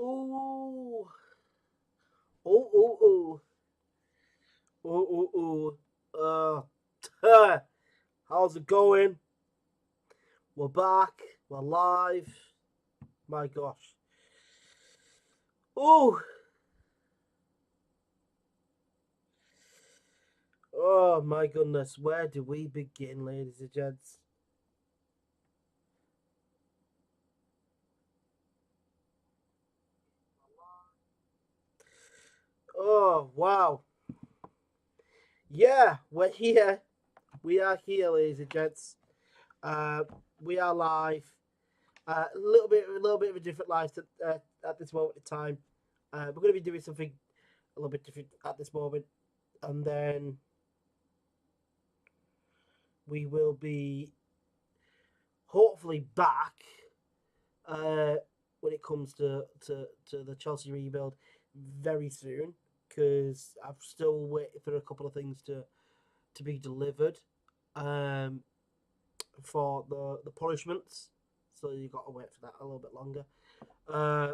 Ooh. Ooh, ooh, ooh. Ooh, ooh, ooh. How's it going? We're back. We're live. My gosh. Ooh. Oh, my goodness. Where do we begin, ladies and gents? Oh, wow. Yeah, we're here. We are here, ladies and gents. Uh, we are live. A little bit of a different life at this moment in time. We're going to be doing something a little bit different at this moment, and then we will be hopefully back uh, when it comes to the Chelsea rebuild very soon, because I'm still waiting for a couple of things to be delivered um, for the punishments. So you got to wait for that a little bit longer. Uh,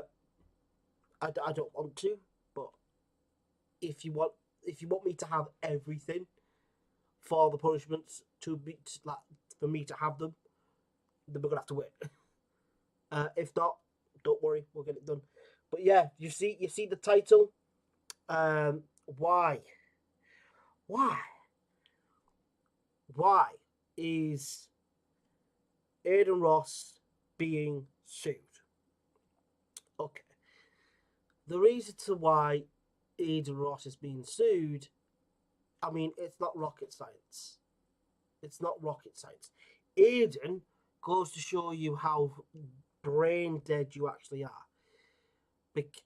I don't want to, but if you want if you want me to have everything for the punishments to be like for me to have them, then we're gonna have to wait. If not, don't worry, we'll get it done. But yeah, you see the title. Why? Why? Why is Adin Ross being sued? Okay. The reason to why Adin Ross is being sued, I mean, it's not rocket science. It's not rocket science. Adin goes to show you how brain dead you actually are,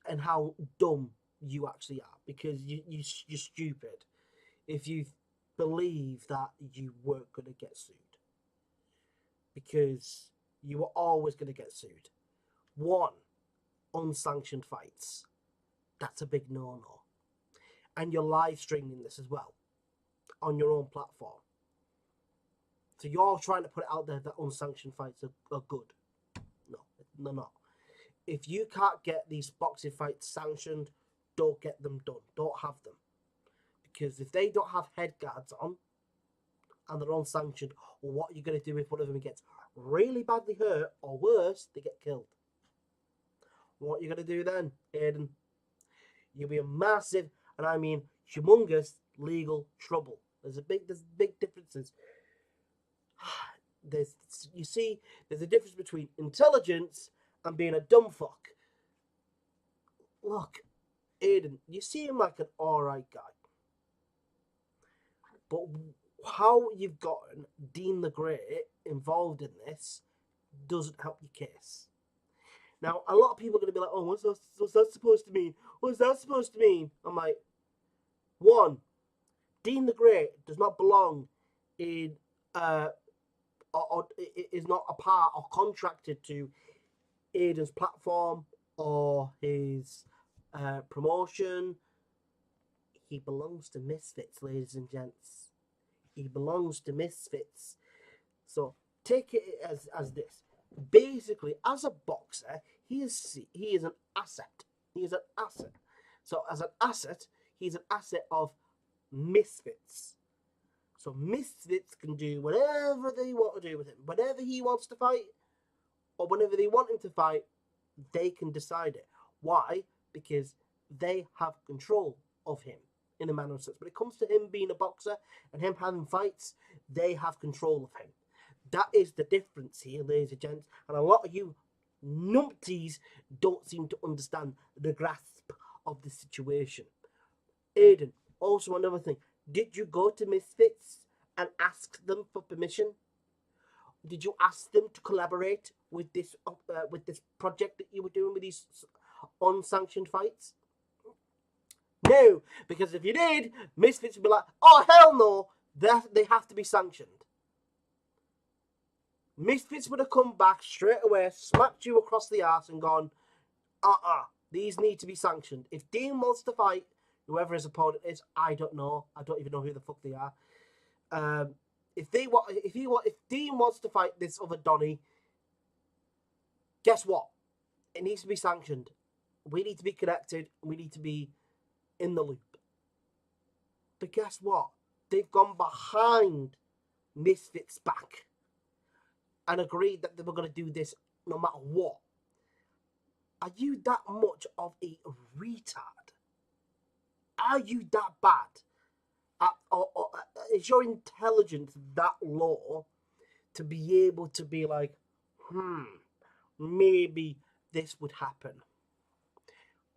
and how dumb you actually are, because you're stupid if you believe that you weren't going to get sued, because you were always going to get sued. One, unsanctioned fights. That's a big no-no. And you're live streaming this as well on your own platform. So you're trying to put it out there that unsanctioned fights are good. No, they're not. If you can't get these boxing fights sanctioned, don't get them done. Don't have them. Because if they don't have head guards on and they're unsanctioned, what are you going to do if one of them gets really badly hurt, or worse, they get killed? What are you going to do then, Adin? You'll be a massive, and I mean humongous, legal trouble. There's big differences. There's there's a difference between intelligence and being a dumb fuck. Look, Adin, you seem like an alright guy, but how you've gotten Dean the Great involved in this doesn't help your case. Now, a lot of people are going to be like, oh, what's that supposed to mean? What's that supposed to mean? I'm like, one, Dean the Great does not belong in, or is not a part or contracted to Adin's platform or his promotion. He belongs to Misfits, ladies and gents. He belongs to Misfits. So take it as this. Basically, as a boxer, he is an asset. He is an asset. So as an asset, he's an asset of Misfits. So Misfits can do whatever they want to do with him. Whenever he wants to fight, or whenever they want him to fight, they can decide it. Why? Because they have control of him in a manner of sense. When it comes to him being a boxer and him having fights, they have control of him. That is the difference here, ladies and gents. And a lot of you numpties don't seem to understand the grasp of the situation. Adin, also another thing. Did you go to Misfits and ask them for permission? Did you ask them to collaborate with this project that you were doing with these unsanctioned fights? No, because if you did, Misfits would be like, oh, hell no, they have to be sanctioned. Misfits would have come back straight away, smacked you across the arse and gone, these need to be sanctioned. If Dean wants to fight whoever his opponent is, I don't know. I don't even know who the fuck they are. If Dean wants to fight this other Donny, guess what? It needs to be sanctioned. We need to be connected. We need to be in the loop. But guess what? They've gone behind Misfits' back and agreed that they were going to do this no matter what. Are you that much of a retard? Are you that bad? Or is your intelligence that low to be able to be like, maybe this would happen?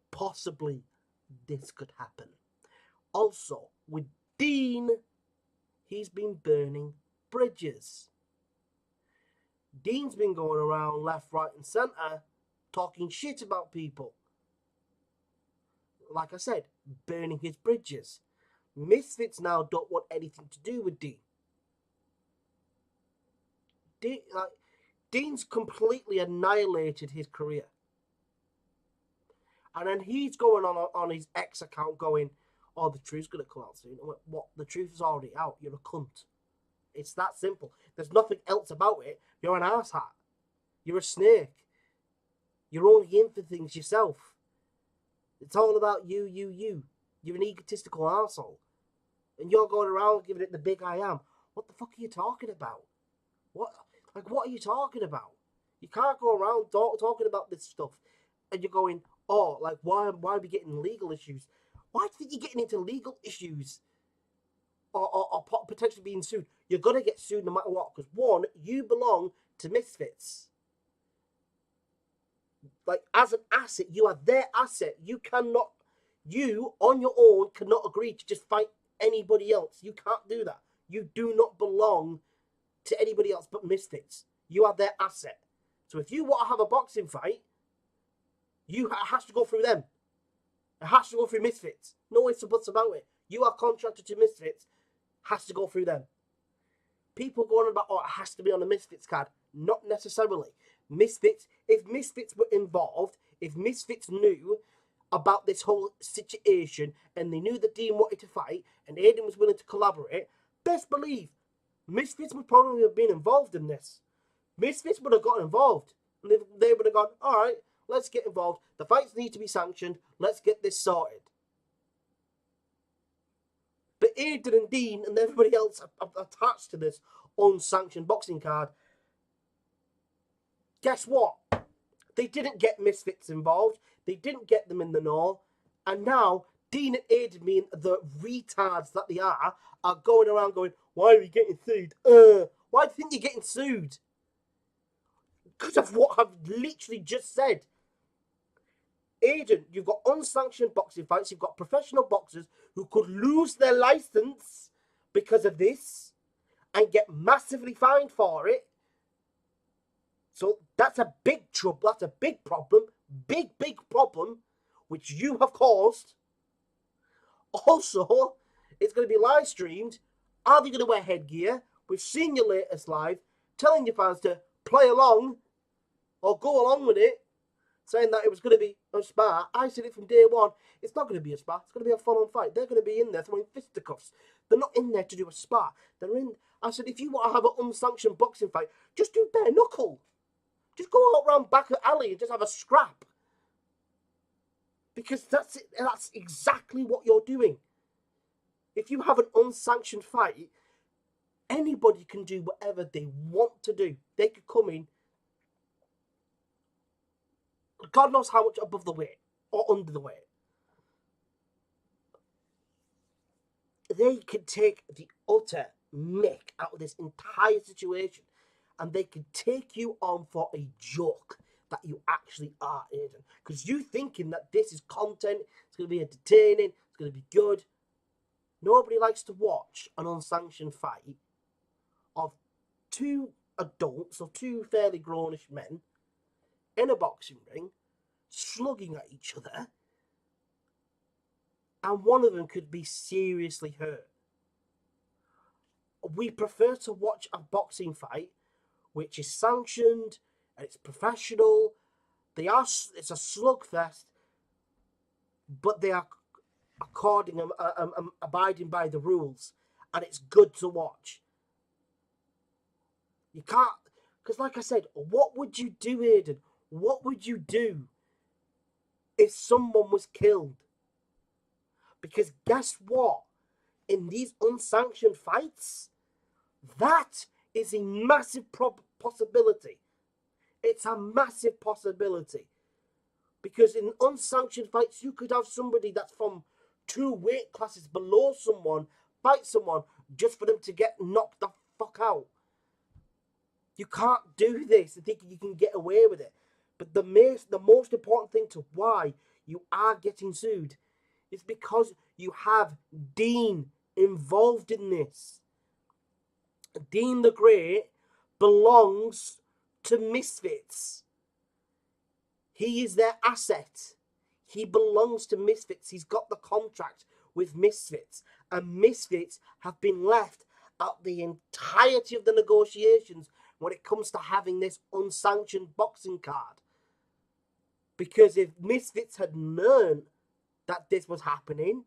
Possibly this could happen. Also, with Dean, he's been burning bridges. Dean's been going around left, right, and centre talking shit about people. Like I said, burning his bridges. Misfits now don't want anything to do with Dean. Dean's completely annihilated his career. And then he's going on his X account going, oh, the truth's going to come out soon. What? The truth is already out. You're a cunt. It's that simple. There's nothing else about it. You're an arsehat. You're a snake. You're only in for things yourself. It's all about you. You're an egotistical arsehole. And you're going around giving it the big I am. What the fuck are you talking about? What are you talking about? You can't go around talking about this stuff. And you're going, oh, like, why are we getting legal issues? Why do you think you're getting into legal issues? Or potentially being sued? You're going to get sued no matter what. Because, one, you belong to Misfits. Like, as an asset, you are their asset. You on your own, cannot agree to just fight anybody else. You can't do that. You do not belong to anybody else but Misfits. You are their asset. So if you want to have a boxing fight, it has to go through them. It has to go through Misfits. No ifs or buts about it. You are contracted to Misfits. Has to go through them. People going on about, oh, it has to be on the Misfits card. Not necessarily. Misfits, if Misfits were involved, if Misfits knew about this whole situation and they knew that Dean wanted to fight and Adin was willing to collaborate, best believe Misfits would probably have been involved in this. Misfits would have got involved. And they would have gone, all right, let's get involved. The fights need to be sanctioned. Let's get this sorted. But Adin and Dean and everybody else attached to this unsanctioned boxing card, guess what? They didn't get Misfits involved. They didn't get them in the know. And now, Dean and Adin, being the retards that they are going around going, why are we getting sued? Why do you think you're getting sued? Because of what I've literally just said. Adin, you've got unsanctioned boxing fights. You've got professional boxers who could lose their license because of this and get massively fined for it. So that's a big trouble. That's a big problem. Big problem, which you have caused. Also, it's going to be live streamed. Are they going to wear headgear? We've seen your latest live, telling your fans to play along or go along with it, saying that it was going to be a spar. I said it from day one. It's not going to be a spar. It's going to be a full-on fight. They're going to be in there throwing fisticuffs. They're not in there to do a spar. I said, if you want to have an unsanctioned boxing fight, just do bare knuckle. Just go out round back of the alley and just have a scrap. Because that's it. That's exactly what you're doing. If you have an unsanctioned fight, anybody can do whatever they want to do. They could come in, God knows how much above the weight or under the weight. They could take the utter mick out of this entire situation and they could take you on for a joke that you actually are, Adin. Because you thinking that this is content, it's going to be entertaining, it's going to be good. Nobody likes to watch an unsanctioned fight of two adults, or two fairly grownish men, in a boxing ring, slugging at each other, and one of them could be seriously hurt. We prefer to watch a boxing fight which is sanctioned and it's professional. It's a slugfest, but they are abiding by the rules, and it's good to watch. You can't, because like I said, what would you do, Adin? What would you do if someone was killed. Because guess what? In these unsanctioned fights, that is a massive possibility. It's a massive possibility. Because in unsanctioned fights, you could have somebody that's from 2 weight classes below someone fight someone just for them to get knocked the fuck out. You can't do this and think you can get away with it. But the most important thing to why you are getting sued is because you have Dean involved in this. Dean the Great belongs to Misfits. He is their asset. He belongs to Misfits. He's got the contract with Misfits. And Misfits have been left out the entirety of the negotiations when it comes to having this unsanctioned boxing card. Because if Misfits had known that this was happening,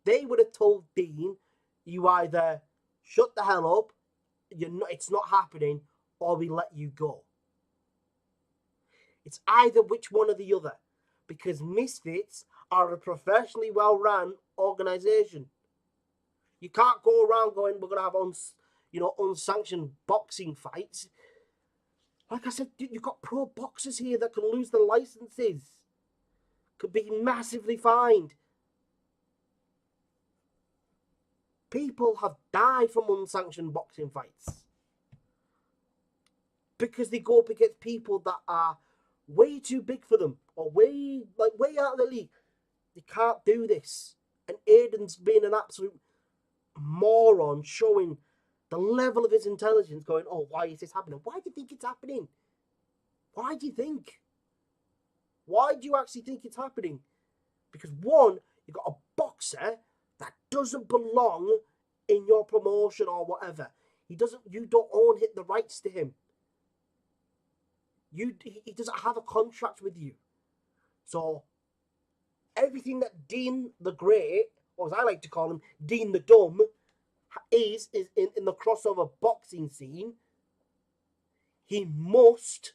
they would have told Dean, you either shut the hell up, it's not happening, or we let you go. It's either which one or the other. Because Misfits are a professionally well-run organisation. You can't go around going, we're going to have unsanctioned boxing fights. Like I said, you've got pro boxers here that can lose their licenses. Could be massively fined. People have died from unsanctioned boxing fights. Because they go up against people that are way too big for them. Or way out of the league. They can't do this. And Adin's been an absolute moron, showing the level of his intelligence, going, oh, why is this happening? Why do you think it's happening? Why do you think? Why do you actually think it's happening? Because one, you've got a boxer that doesn't belong in your promotion or whatever. You don't own the rights to him. He doesn't have a contract with you. So everything that Dean the Great, or as I like to call him, Dean the Dumb, is in the crossover boxing scene, he must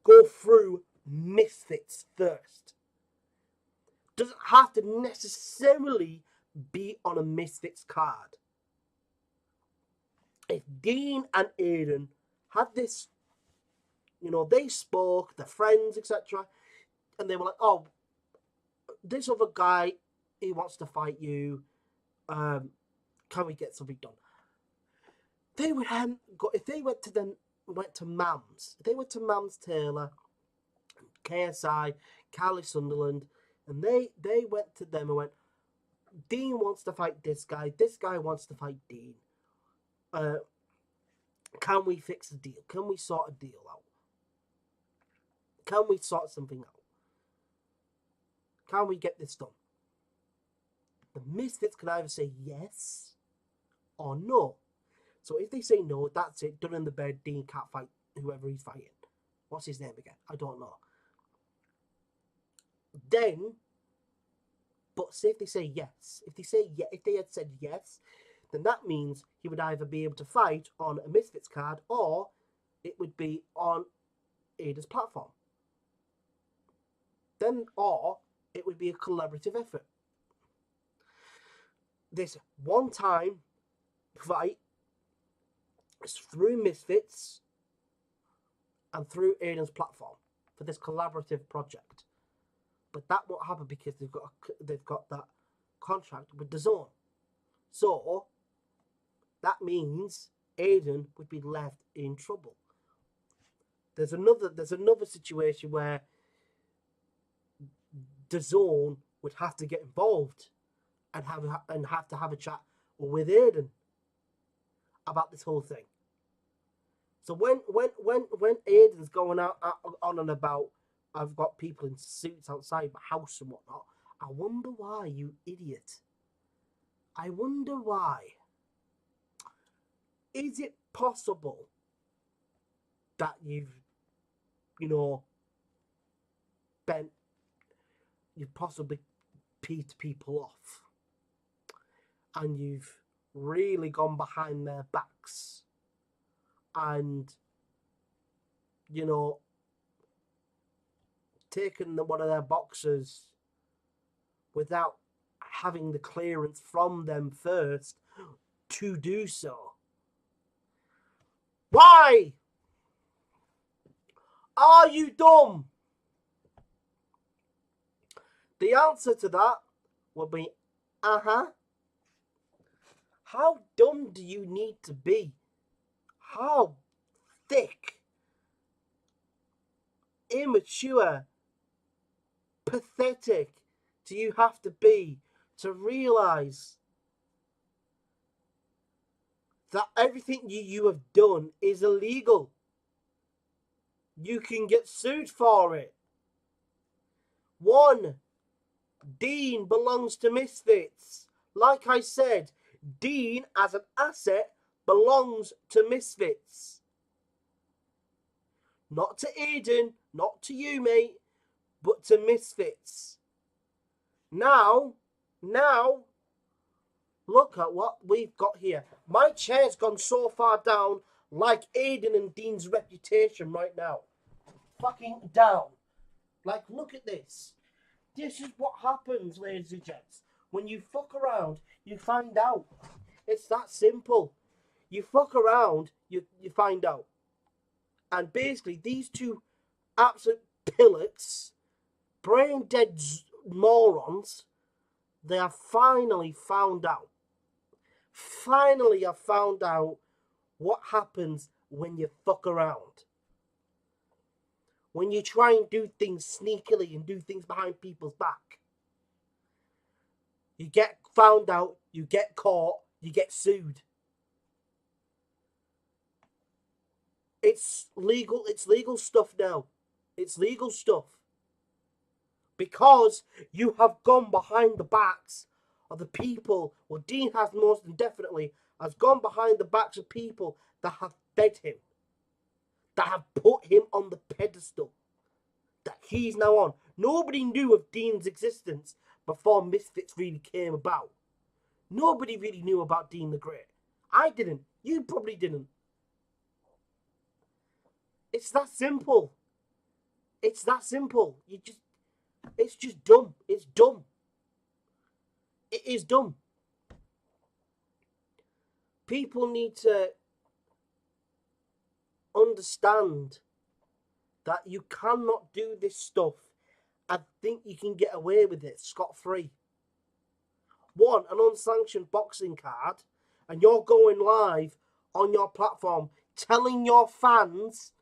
go through Misfits first. Doesn't have to necessarily be on a Misfits card. If Dean and Adin had this, they spoke, they're friends, etc., and they were like, oh, this other guy, he wants to fight you, can we get something done? They would go, if they went to Mams, if they went to Mams Taylor, KSI, Cali Sunderland, and they went to them and went, Dean wants to fight this guy wants to fight Dean. Can we fix the deal? Can we sort a deal out? Can we sort something out? Can we get this done? The Misfits can either say yes or no. So if they say no, that's it. Done in the bed. Dean can't fight whoever he's fighting. What's his name again? I don't know. Then, but say if they say yes. If they had said yes, then that means he would either be able to fight on a Misfits card or it would be on Ada's platform. Or it would be a collaborative effort. This one-time fight is through Misfits and through Aiden's platform for this collaborative project. But that won't happen because they've got that contract with DAZN. So that means Adin would be left in trouble. There's another situation where DAZN would have to get involved and have to have a chat with Adin about this whole thing. So when Aiden's going out on and about, I've got people in suits outside my house and whatnot, I wonder why, you idiot. I wonder why. Is it possible that you've possibly peed people off and you've really gone behind their backs and taken one of their boxers without having the clearance from them first to do so. Why? Are you dumb? The answer to that would be, uh-huh. How dumb do you need to be? How thick, immature, pathetic do you have to be to realise that everything you have done is illegal? You can get sued for it. One, Dean belongs to Misfits. Like I said, Dean as an asset belongs to Misfits. Not to Adin, not to you, mate, but to Misfits. Now, look at what we've got here. My chair's gone so far down, like Adin and Dean's reputation right now. Fucking down. Like, look at this. This is what happens, ladies and gents. When you fuck around, you find out. It's that simple. You fuck around, you find out. And basically, these two absolute pillocks, brain-dead morons, they have finally found out. Finally, I've found out what happens when you fuck around. When you try and do things sneakily and do things behind people's back. You get found out, you get caught, you get sued. It's legal stuff now. It's legal stuff. Because you have gone behind the backs of the people, well, Dean has most definitely, has gone behind the backs of people that have fed him. That have put him on the pedestal that he's now on. Nobody knew of Dean's existence before Misfits really came about. Nobody really knew about Dean the Great. I didn't. You probably didn't. It's that simple. It's that simple. It's just dumb. It's dumb. It is dumb. People need to understand that you cannot do this stuff and think you can get away with it scot-free. One, an unsanctioned boxing card, and you're going live on your platform telling your fans,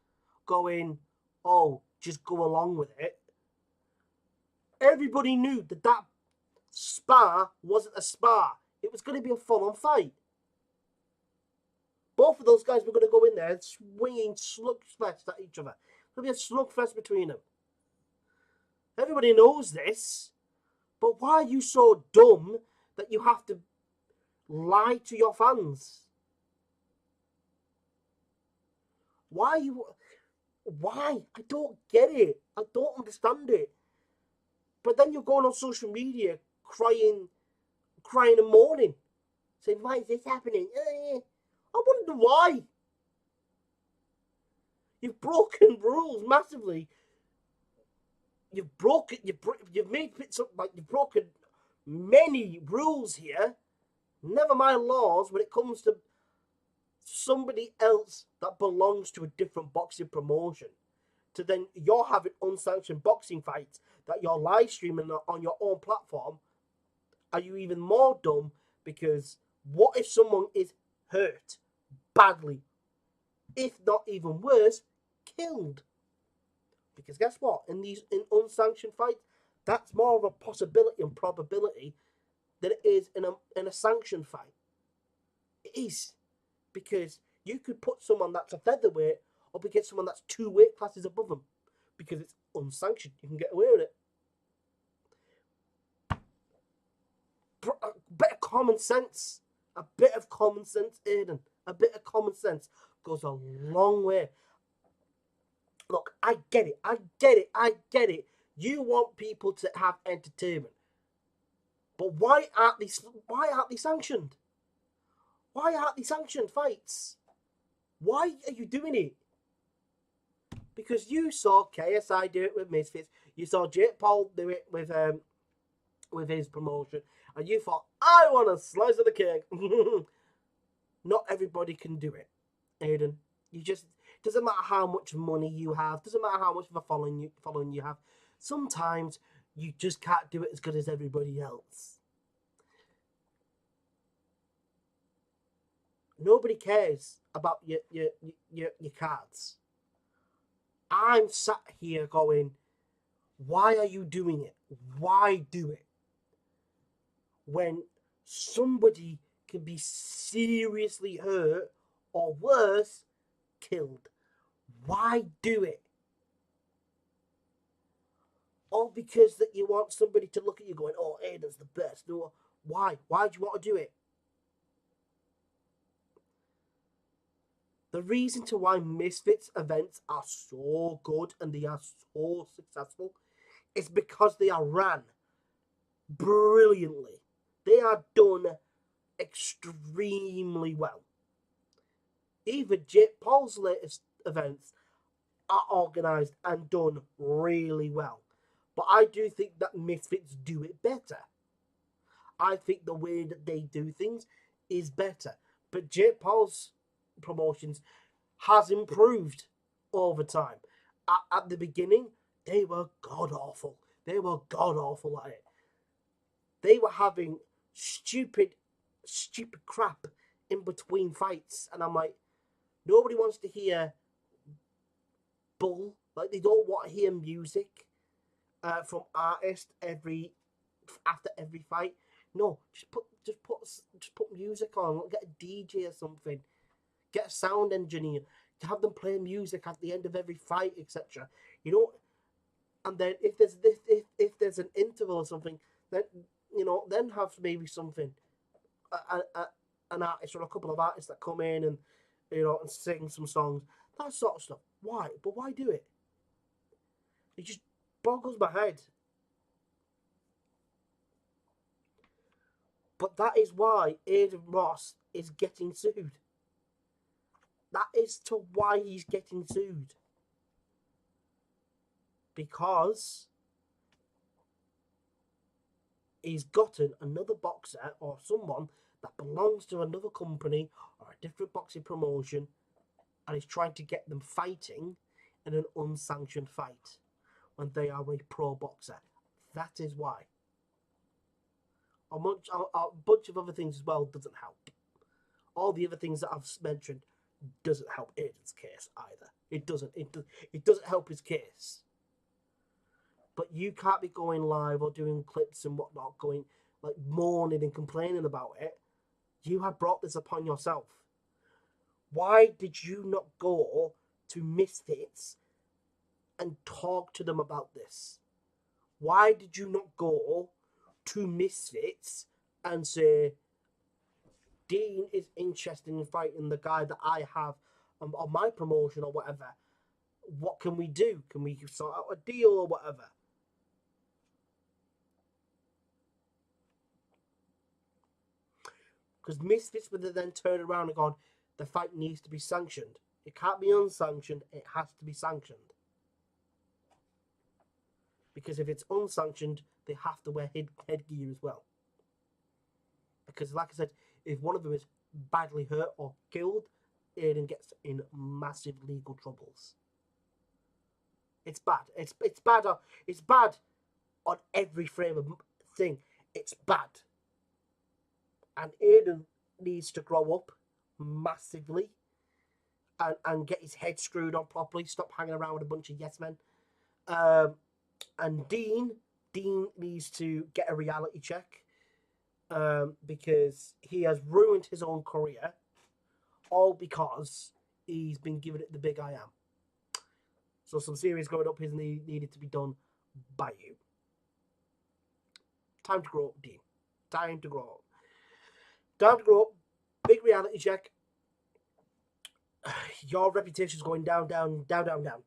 going, oh, just go along with it. Everybody knew that spar wasn't a spar. It was going to be a full-on fight. Both of those guys were going to go in there swinging slugfests at each other. There'll be a slugfest between them. Everybody knows this. But why are you so dumb that you have to lie to your fans? Why? I don't get it. I don't understand it. But then you're going on social media crying and moaning. Saying, why is this happening? I wonder why. You've broken rules massively. You've made bits up, like you've broken many rules here. Never mind laws when it comes to somebody else that belongs to a different boxing promotion. To then you're having unsanctioned boxing fights that you're live streaming on your own platform. Are you even more dumb? Because what if someone is hurt badly? If not even worse, killed. Because guess what? In unsanctioned fights, that's more of a possibility and probability than it is in a sanctioned fight. It is. Because you could put someone that's a featherweight up against someone that's 2 weight classes above them. Because it's unsanctioned. You can get away with it. A bit of common sense. A bit of common sense, Adin. A bit of common sense goes a long way. Look, I get it. You want people to have entertainment. But why aren't they sanctioned? Why aren't they sanctioned fights? Why are you doing it? Because you saw KSI do it with Misfits, you saw Jake Paul do it with his promotion, and you thought, I want a slice of the cake. Not everybody can do it, Adin. You just doesn't matter how much money you have, doesn't matter how much of a following you have. Sometimes you just can't do it as good as everybody else. Nobody cares about your cards. I'm sat here going, why are you doing it? Why do it? When somebody can be seriously hurt or worse, killed. Why do it? All because that you want somebody to look at you going, oh, Aiden's the best. No, why? Why do you want to do it? The reason to why Misfits events are so good and they are so successful is because they are ran brilliantly. They are done extremely well. Even Jake Paul's latest events are organised and done really well. But I do think that Misfits do it better. I think the way that they do things is better. But Jake Paul's promotions has improved over time. At the beginning, they were god awful. They were god awful at it. They were having stupid crap in between fights, and I'm like, nobody wants to hear bull. Like, they don't want to hear music from artists after every fight. No, just put music on. Get a DJ or something. Get a sound engineer to have them play music at the end of every fight, etc. You know, and then if there's an interval or something, then then have maybe something, an artist or a couple of artists that come in and and sing some songs, that sort of stuff. Why? But why do it? It just boggles my head. But that is why Adin Ross is getting sued. That is to why he's getting sued. Because he's gotten another boxer or someone that belongs to another company or a different boxing promotion, and he's trying to get them fighting in an unsanctioned fight when they are a pro boxer. That is why. A bunch of other things as well doesn't help. All the other things that I've mentioned doesn't help Aiden's case either. It doesn't. It doesn't help his case. But you can't be going live or doing clips and whatnot, going like moaning and complaining about it. You have brought this upon yourself. Why did you not go to Misfits and talk to them about this? Why did you not go to Misfits and say, Dean is interested in fighting the guy that I have on my promotion or whatever? What can we do? Can we sort out a deal or whatever? Because Misfits would then turn around and gone, the fight needs to be sanctioned. It can't be unsanctioned, it has to be sanctioned. Because if it's unsanctioned, they have to wear headgear as well. Because like I said, if one of them is badly hurt or killed, Adin gets in massive legal troubles. It's bad. It's bad. It's bad on every frame of thing. It's bad. And Adin needs to grow up massively and get his head screwed on properly. Stop hanging around with a bunch of yes men. And Dean needs to get a reality check because he has ruined his own career, all because he's been given it the big I am. So some serious growing up is needed to be done by you. Time to grow up, Dean. Time to grow up. Time to grow up. Big reality check. Your reputation is going down, down, down, down, down.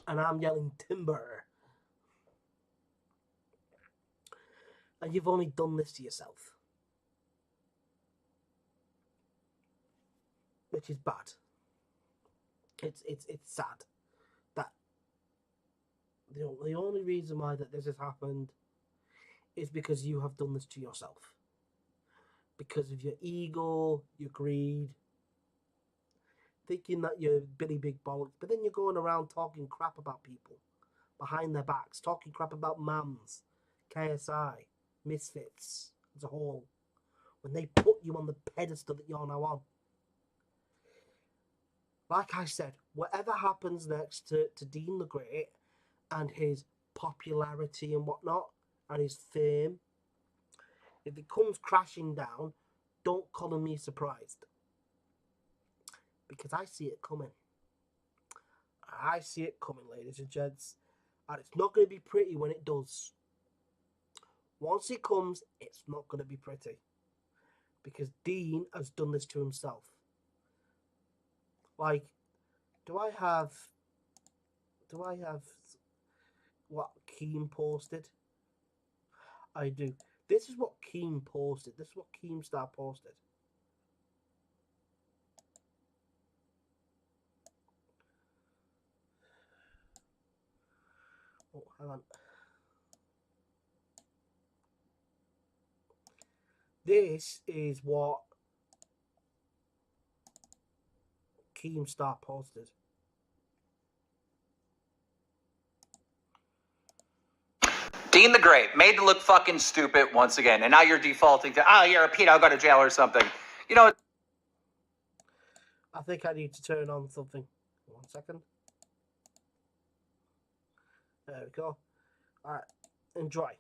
And I'm yelling timber. And you've only done this to yourself. Which is bad. It's sad. The only reason why that this has happened is because you have done this to yourself. Because of your ego, your greed, thinking that you're Billy Big Bollocks, but then you're going around talking crap about people behind their backs, talking crap about MAMS, KSI, Misfits as a whole, when they put you on the pedestal that you're now on. Like I said, whatever happens next to Dean the Great and his popularity and whatnot, and his fame, if it comes crashing down, don't call me surprised. Because I see it coming. I see it coming, ladies and gents. And it's not going to be pretty when it does. Once it comes, it's not going to be pretty. Because Dean has done this to himself. Like, do I have what Keem posted? I do. This is what Keem posted. This is what Keemstar posted. Oh, hang on. This is what Keemstar posted. Dean the Great, made to look fucking stupid once again, and now you're defaulting to, oh, you're a pedo, go to jail or something. You know, I think I need to turn on something. 1 second. There we go. Alright, enjoy.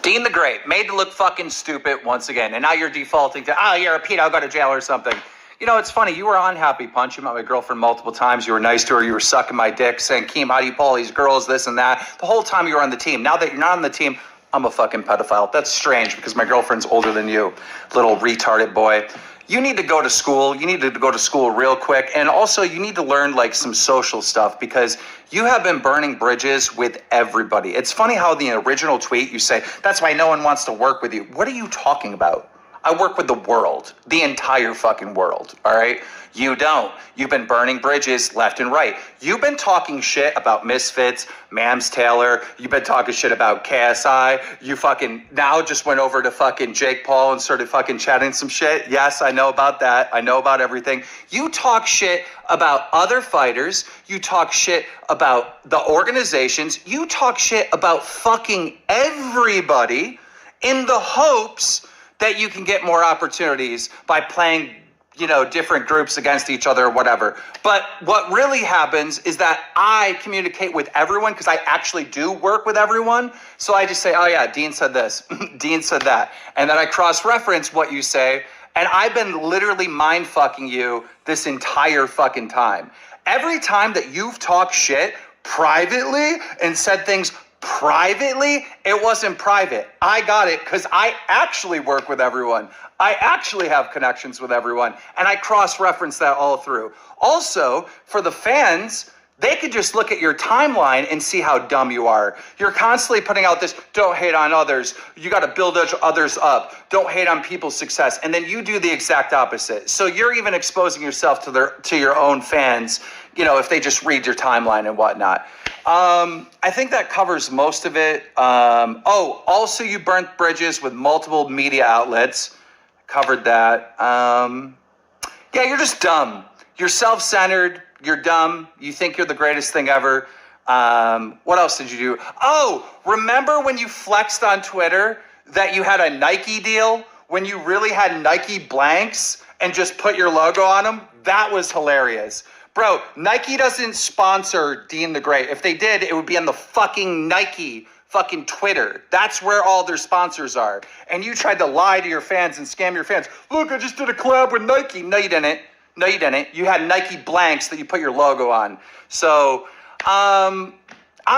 Dean the Great, made to look fucking stupid once again, and now you're defaulting to, oh, you're a pedo, go to jail or something. You know, it's funny, you were on Happy Punch, you met my girlfriend multiple times, you were nice to her, you were sucking my dick, saying, Keem, how do you pull all these girls, this and that. The whole time you were on the team. Now that you're not on the team, I'm a fucking pedophile. That's strange, because my girlfriend's older than you, little retarded boy. You need to go to school. You need to go to school real quick. And also, you need to learn like some social stuff, because you have been burning bridges with everybody. It's funny how the original tweet you say, that's why no one wants to work with you. What are you talking about? I work with the world, the entire fucking world, all right? You don't. You've been burning bridges left and right. You've been talking shit about Misfits, Mams Taylor. You've been talking shit about KSI. You fucking now just went over to fucking Jake Paul and started fucking chatting some shit. Yes, I know about that. I know about everything. You talk shit about other fighters. You talk shit about the organizations. You talk shit about fucking everybody in the hopes that you can get more opportunities by playing, you know, different groups against each other or whatever. But what really happens is that I communicate with everyone, because I actually do work with everyone. So I just say, oh yeah, Dean said this, Dean said that. And then I cross-reference what you say. And I've been literally mind-fucking you this entire fucking time. Every time that you've talked shit privately and said things privately, it wasn't private. I got it because I actually work with everyone. I actually have connections with everyone, and I cross-reference that all through. Also, for the fans, they could just look at your timeline and see how dumb you are. You're constantly putting out this, don't hate on others. You got to build others up. Don't hate on people's success. And then you do the exact opposite. So you're even exposing yourself to your own fans, you know, if they just read your timeline and whatnot. I think that covers most of it. Also you burnt bridges with multiple media outlets. Covered that. Yeah, you're just dumb. You're self-centered. You're dumb. You think you're the greatest thing ever. What else did you do? Oh, remember when you flexed on Twitter that you had a Nike deal when you really had Nike blanks and just put your logo on them? That was hilarious. Bro, Nike doesn't sponsor Dean the Great. If they did, it would be on the fucking Nike fucking Twitter. That's where all their sponsors are. And you tried to lie to your fans and scam your fans. Look, I just did a collab with Nike. No, you didn't. No, you didn't. You had Nike blanks that you put your logo on. So, I'm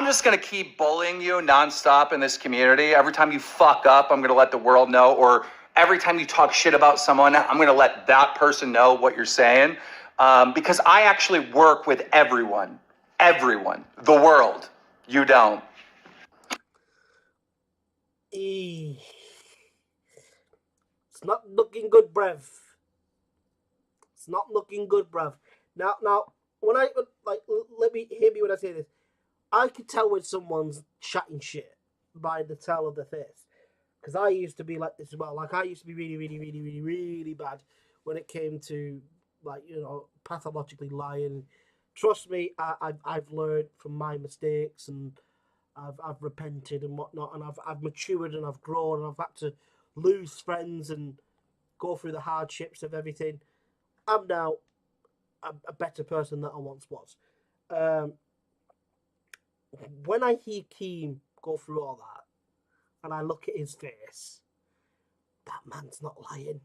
just going to keep bullying you nonstop in this community. Every time you fuck up, I'm going to let the world know. Or every time you talk shit about someone, I'm going to let that person know what you're saying. Because I actually work with everyone. Everyone. The world. You don't. It's not looking good, bruv. It's not looking good, bruv. Now, when I, like, hear me when I say this. I could tell when someone's chatting shit by the tell of the face. Because I used to be like this as well. Like, I used to be really, really, really, really, really bad when it came to, like, you know, pathologically lying. Trust me, I've learned from my mistakes, and I've repented and whatnot, and I've matured and I've grown, and I've had to lose friends and go through the hardships of everything. I'm now a better person than I once was. Um, when I hear Keem go through all that, and I look at his face, that man's not lying.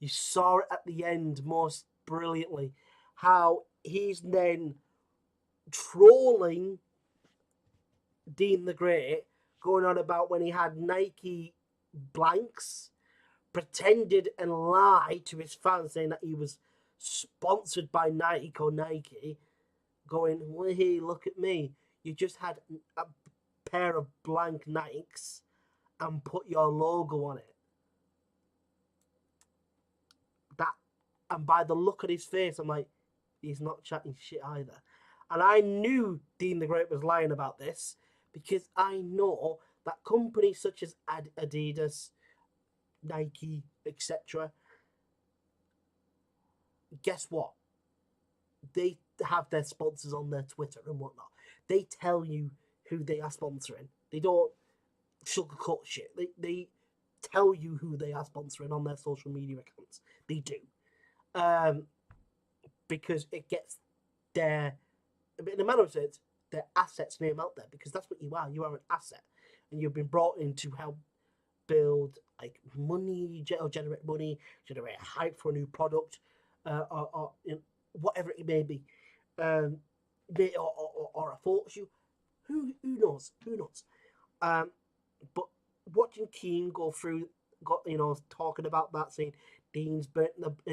You saw it at the end most brilliantly, how he's then trolling Dean the Great, going on about when he had Nike blanks, pretended and lied to his fans saying that he was sponsored by Nike or Nike, going, well, hey, look at me. You just had a pair of blank Nikes and put your logo on it. That, and by the look at his face, I'm like, he's not chatting shit either. And I knew Dean the Great was lying about this because I know that companies such as Adidas, Nike, etc., guess what? They have their sponsors on their Twitter and whatnot. They tell you who they are sponsoring. They don't sugarcoat shit. They tell you who they are sponsoring on their social media accounts. They do. Because it gets their, in a matter of sense, their assets name out there, because that's what you are. You are an asset, and you've been brought in to help build like money, or generate money, generate hype for a new product, or you know, whatever it may be, or a photo shoot. Who knows? Who knows? But watching Keane go through, talking about that, saying Dean's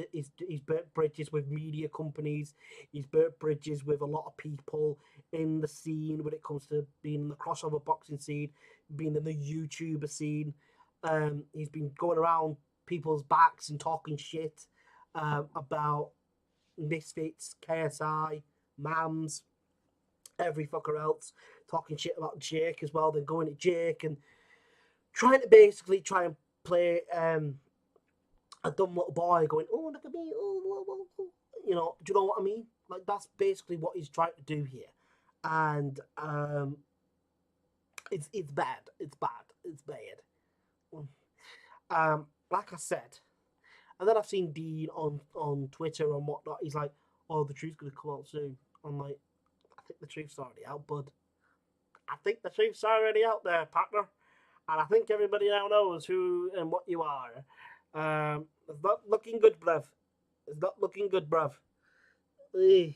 he's burnt bridges with media companies, he's burnt bridges with a lot of people in the scene when it comes to being in the crossover boxing scene, being in the YouTuber scene. He's been going around people's backs and talking shit about Misfits, KSI, Mams, every fucker else, talking shit about Jake as well, then going at Jake and trying to basically try and play a dumb little boy going, oh, look at me, oh, whoa, whoa, whoa. You know, do you know what I mean? Like, that's basically what he's trying to do here. And it's bad. It's bad. It's bad. Like I said, and then I've seen Dean on Twitter and whatnot. He's like, oh, the truth's going to come out soon. I'm like, I think the truth's already out, bud. I think the truth's already out there, partner. And I think everybody now knows who and what you are. It's not looking good, bruv. It's not looking good, bruv. It's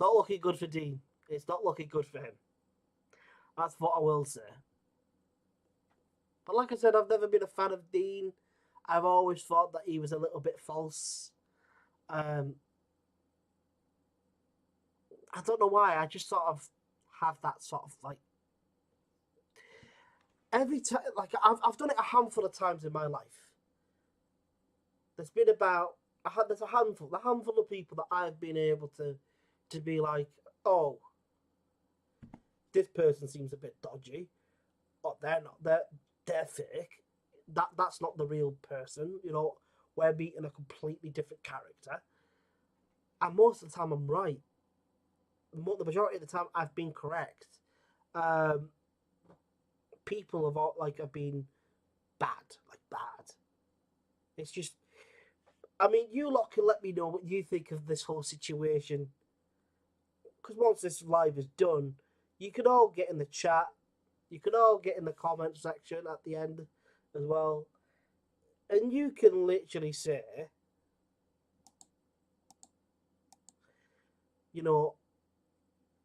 not looking good for Dean. It's not looking good for him. That's what I will say. But like I said, I've never been a fan of Dean. I've always thought that he was a little bit false. I don't know why. I just sort of have that sort of like every time. Like I've done it a handful of times in my life. There's been about there's a handful of people that I've been able to be like, oh, this person seems a bit dodgy, or they're fake. That's not the real person. You know, we're meeting a completely different character. And most of the time, I'm right. The majority of the time, I've been correct. People have been bad, like bad. It's just, I mean, you lot can let me know what you think of this whole situation. Because once this live is done, you can all get in the chat. You can all get in the comment section at the end as well. And you can literally say, you know,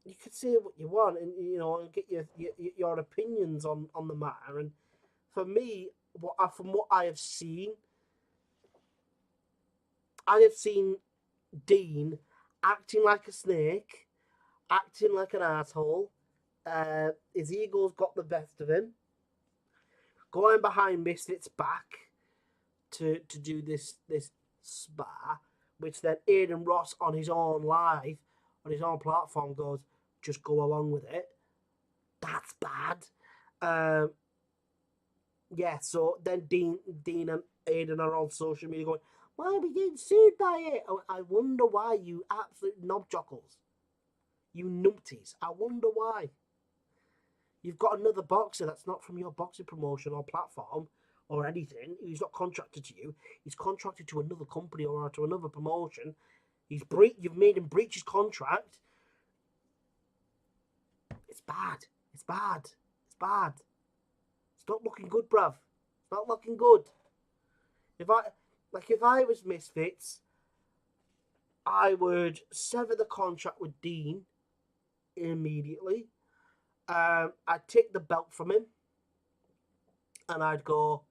you could say what you want and, you know, and get your opinions on the matter. And for me, from what I have seen Dean acting like a snake, acting like an asshole. His ego's got the best of him. Going behind Misfits' back to do this spar, which then Adin Ross on his own live on his own platform goes, just go along with it, that's bad. Um, yeah, so then Dean and Adin are on social media going, why are we getting sued by it? I wonder why, you absolute knobjockles. You numpties. I wonder why. You've got another boxer that's not from your boxing promotion or platform or anything. He's not contracted to you. He's contracted to another company or to another promotion. You've made him breach his contract. It's bad. It's bad. It's bad. It's not looking good, bruv. It's not looking good. If I was Misfits, I would sever the contract with Dean immediately. I'd take the belt from him, and I'd go,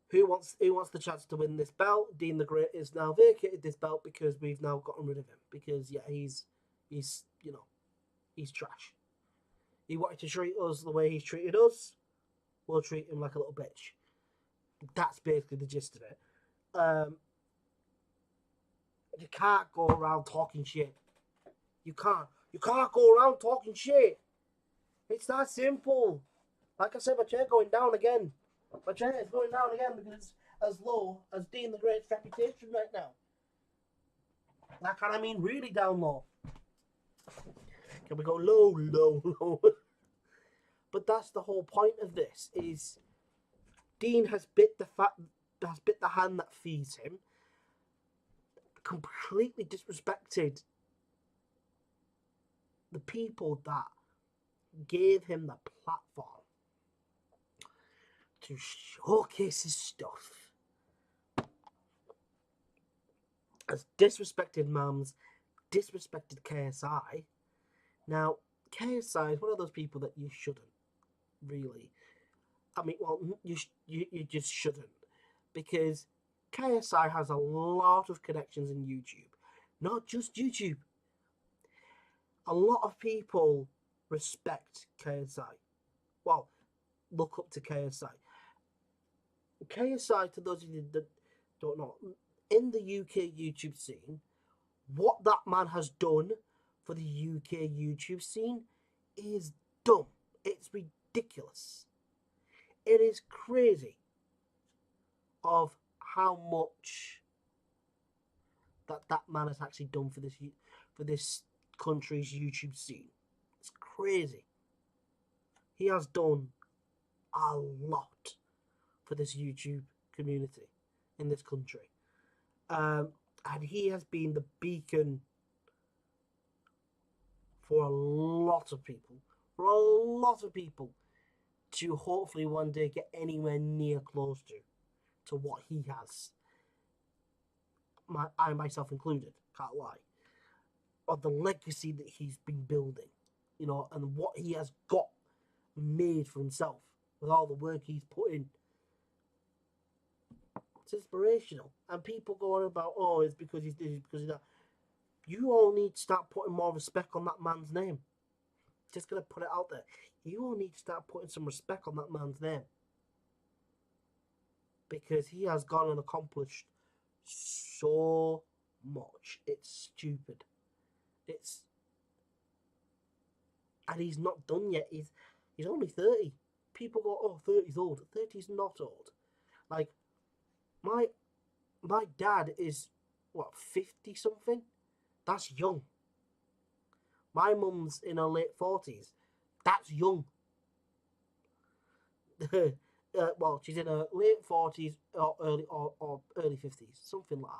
who wants the chance to win this belt? Dean the Great is now vacated this belt because we've now gotten rid of him. Because yeah, he's trash. He wanted to treat us the way he's treated us. We'll treat him like a little bitch. That's basically the gist of it. You can't go around talking shit. You can't go around talking shit. It's that simple. Like I said, my chair going down again. My chair is going down again because it's as low as Dean the Great's reputation right now. Like, and I mean really down low. Can we go low, low, low? But that's the whole point of this, is Dean has bit the hand that feeds him, completely disrespected the people that gave him the platform to showcase his stuff. Has disrespected mums, disrespected KSI. Now, KSI is one of those people that you shouldn't, really. I mean, well, you just shouldn't. Because KSI has a lot of connections in YouTube. Not just YouTube. A lot of people respect KSI. Well, look up to KSI. KSI, to those of you that don't know, in the UK YouTube scene, what that man has done for the UK YouTube scene is dumb. It's ridiculous. It is crazy of how much that man has actually done for this country's YouTube scene. It's crazy. He has done a lot for this YouTube community in this country. And he has been the beacon for a lot of people. To hopefully one day get anywhere near close to what he has. I myself included, can't lie. Of the legacy that he's been building, and what he has got made for himself with all the work he's put in. It's inspirational. And people go on about, oh, it's because he's this, it's because he's that. You all need to start putting more respect on that man's name. Just gonna put it out there. You all need to start putting some respect on that man's name. Because he has gone and accomplished so much. It's stupid. And he's not done yet. He's only 30. People go, oh, 30's old. 30's not old. Like, my dad is, 50 something? That's young. My mum's in her late 40s. That's young. Well, she's in her late 40s or early 50s, something like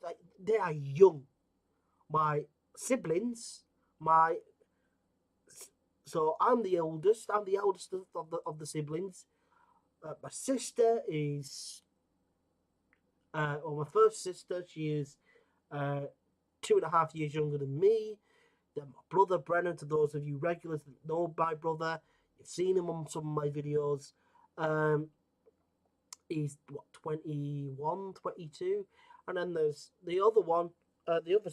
that. They are young. My siblings, so I'm the eldest. I'm the eldest of the siblings. My sister is, my first sister, she is 2.5 years younger than me. Then my brother Brennan, to those of you regulars that know my brother, you've seen him on some of my videos. He's 21, 22, and then there's the other one, my other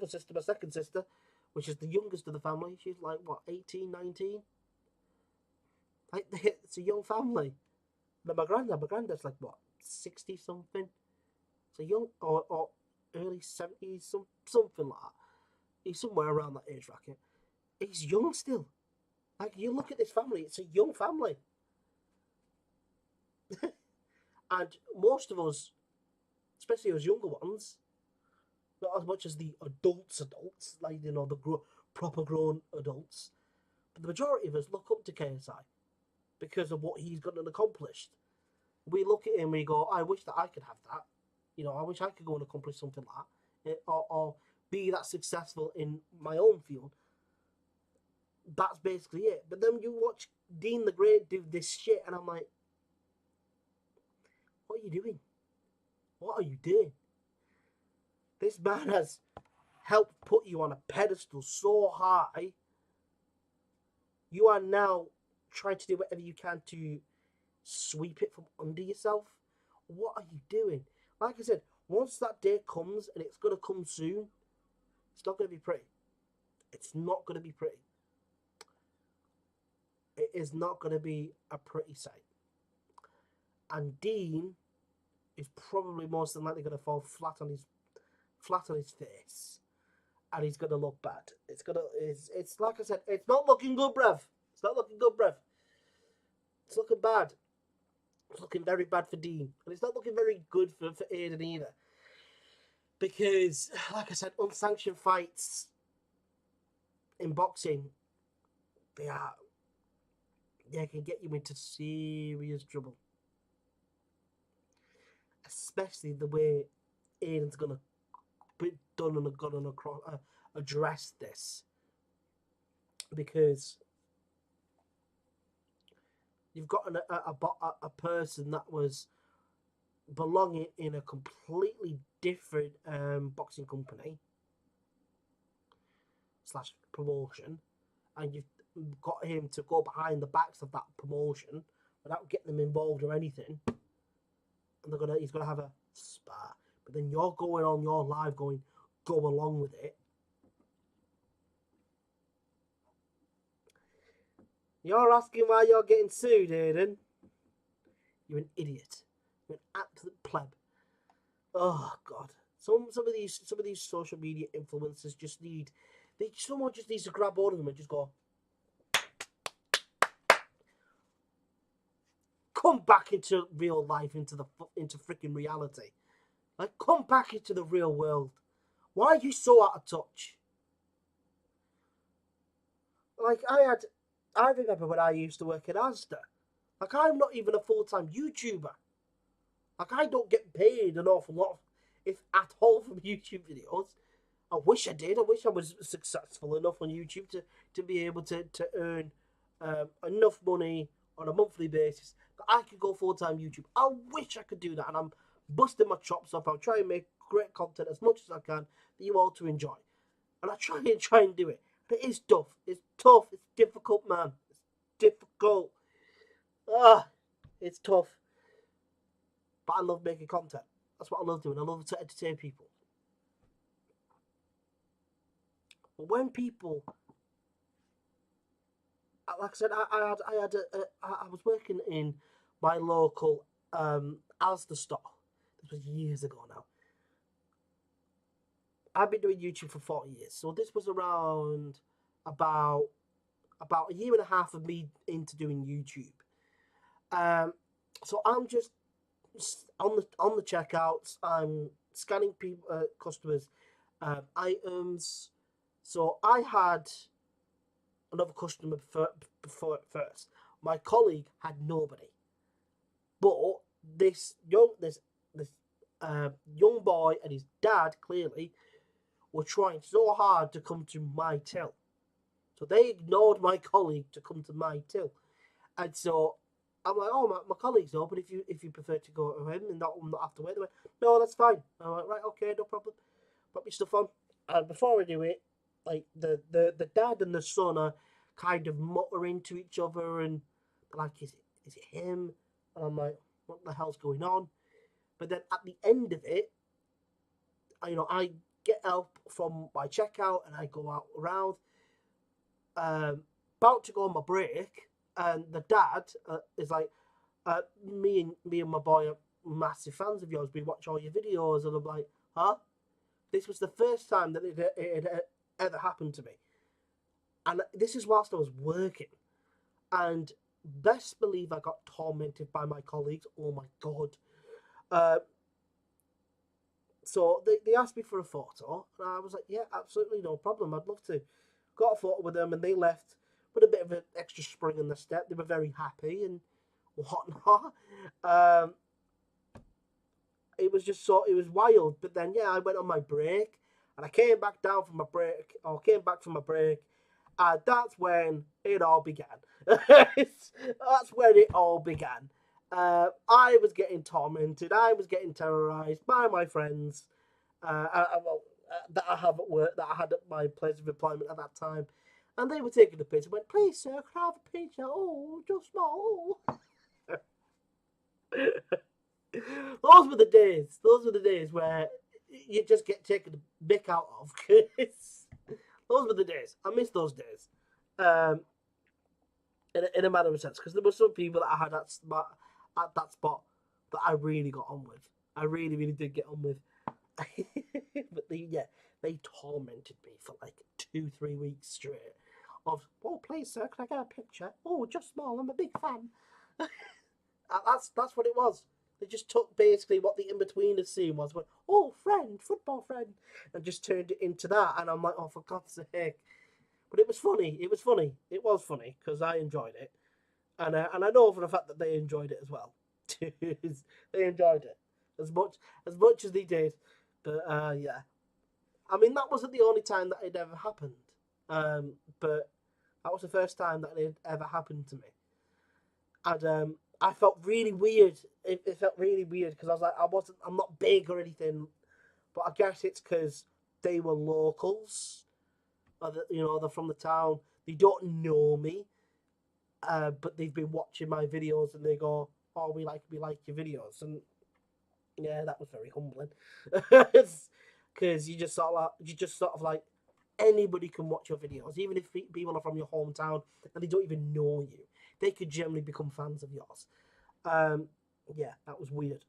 sister, my second sister, which is the youngest of the family. She's 18, 19. It's a young family. But my granddad's 60 something. It's a young, or early 70s, something like that. He's somewhere around that age bracket. He's young still. Like, you look at this family, it's a young family. And most of us, especially us younger ones, not as much as the adults, like, you know, the proper grown adults, but the majority of us look up to KSI because of what he's gotten accomplished. We look at him and we go, I wish that I could have that. You know, I wish I could go and accomplish something like that, or be that successful in my own field. That's basically it. But then you watch Dean the Great do this shit, and I'm like, what are you doing? What are you doing? This man has helped put you on a pedestal so high. You are now trying to do whatever you can to sweep it from under yourself. What are you doing? Like I said, once that day comes, and it's going to come soon, it's not going to be pretty. It's not going to be pretty. It is not going to be a pretty sight. And Dean is probably most than likely going to fall flat on his face, and he's going to look bad. It's like I said, it's not looking good, bruv. It's not looking good, bruv. It's looking bad. It's looking very bad for Dean, and it's not looking very good for Adin either. Because, like I said, unsanctioned fights in boxing, they can get you into serious trouble. Especially the way Adin's going to be done and going to address this. Because you've got a person that was belonging in a completely different boxing company / promotion, and you've got him to go behind the backs of that promotion without getting them involved or anything, and he's gonna have a spar. But then you're going on your live going, go along with it. You're asking why you're getting sued, Adin. You're an idiot. You're an absolute pleb. Oh God. Some of these social media influencers someone just needs to grab hold of them and just go, come back into real life, into freaking reality. Like, come back into the real world. Why are you so out of touch? Like, I remember when I used to work at Asda. Like, I'm not even a full-time YouTuber. Like, I don't get paid an awful lot, if at all, from YouTube videos. I wish I did. I wish I was successful enough on YouTube to be able to earn enough money on a monthly basis that I could go full-time YouTube. I wish I could do that, and I'm busting my chops up. I'll try and make great content as much as I can for you all to enjoy. And I try and do it. But it is tough. It's tough. It's difficult, man. It's difficult. It's tough. But I love making content. That's what I love doing. I love to entertain people. But when people, like I said, I was working in my local Asda store. This was years ago now. I've been doing YouTube for 40 years, so this was around about a year and a half of me into doing YouTube. So I'm just on the checkouts. I'm scanning people, customers' items. So I had another customer before at first. My colleague had nobody, but this young boy and his dad clearly were trying so hard to come to my till. So they ignored my colleague to come to my till. And so I'm like, oh, my colleague's open if you prefer to go to him and not have to wait. They went, no, that's fine. I'm like, right, okay, no problem. Put my stuff on. And before I do it, like the dad and the son are kind of muttering to each other, and they're like, is it him? And I'm like, what the hell's going on? But then at the end of it, I get up from my checkout and I go out around, about to go on my break, and the dad is like, me and my boy are massive fans of yours. We watch all your videos, and I'm like, huh? This was the first time that it had ever happened to me. And this is whilst I was working. And best believe I got tormented by my colleagues. Oh my God. So they asked me for a photo. And I was like, yeah, absolutely no problem. I'd love to. Got a photo with them and they left with a bit of an extra spring in their step. They were very happy and whatnot. It was just it was wild. But then, yeah, I went on my break and I came back down from my break, or came back from my break, and that's when it all began. That's when it all began. I was getting tormented. I was getting terrorized by my friends. That I have at work, that I had at my place of employment at that time, and they were taking the piss and went, "Please, sir, can I have a picture? Oh, just small." Those were the days. Those were the days where you just get taken the mick out of. Those were the days. I miss those days. Um, in a matter of sense, because there were some people that I had at that spot that I really got on with. I really, really did get on with. But they tormented me for like 2-3 weeks straight. Of, oh please sir, can I get a picture? Oh, just small. I'm a big fan. That's what it was. They just took basically what the in-betweener scene was, went, oh, friend, football friend, and just turned it into that. And I'm like, oh, for God's sake. But it was funny. It was funny. It was funny because I enjoyed it. And I know for the fact that they enjoyed it as well. They enjoyed it as much as they did. But, yeah. I mean, that wasn't the only time that it ever happened. But that was the first time that it had ever happened to me. And I felt really weird. It felt really weird because I was like, I'm not big or anything, but I guess it's because they were locals, or they're from the town. They don't know me, but they've been watching my videos and they go, "Oh, we like your videos," and yeah, that was very humbling, because you just sort of like anybody can watch your videos, even if people are from your hometown and they don't even know you. They could generally become fans of yours. Yeah, that was weird.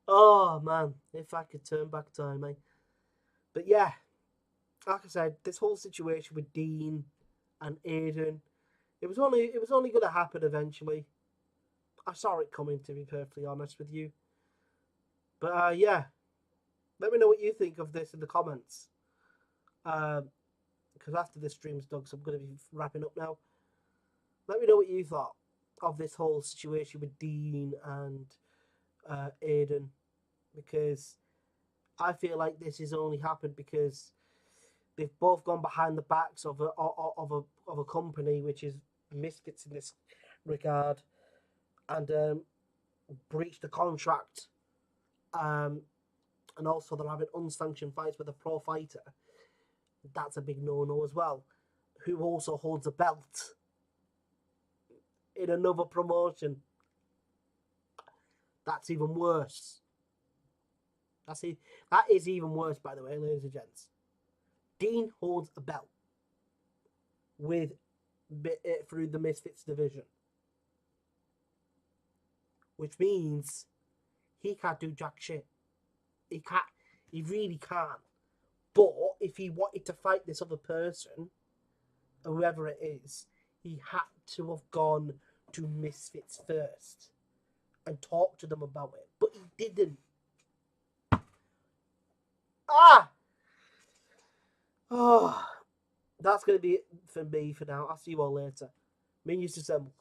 Oh man, if I could turn back time, eh? But yeah, like I said, this whole situation with Dean and Adin, it was only going to happen eventually. I saw it coming, to be perfectly honest with you. But yeah, let me know what you think of this in the comments. Because after this stream's done, so I'm going to be wrapping up now. Let me know what you thought of this whole situation with Dean and Adin, because I feel like this has only happened because they've both gone behind the backs of a company, which is Misfits in this regard, and breached the contract. And also they're having unsanctioned fights with a pro fighter. That's a big no-no as well. Who also holds a belt in another promotion. That's even worse. That is even worse, by the way, ladies and gents. Dean holds a belt through the Misfits division, which means he can't do jack shit. He can't. He really can't. But if he wanted to fight this other person, or whoever it is, he had to have gone to Misfits first and talked to them about it. But he didn't. Oh, that's going to be it for me for now. I'll see you all later. Minions assemble.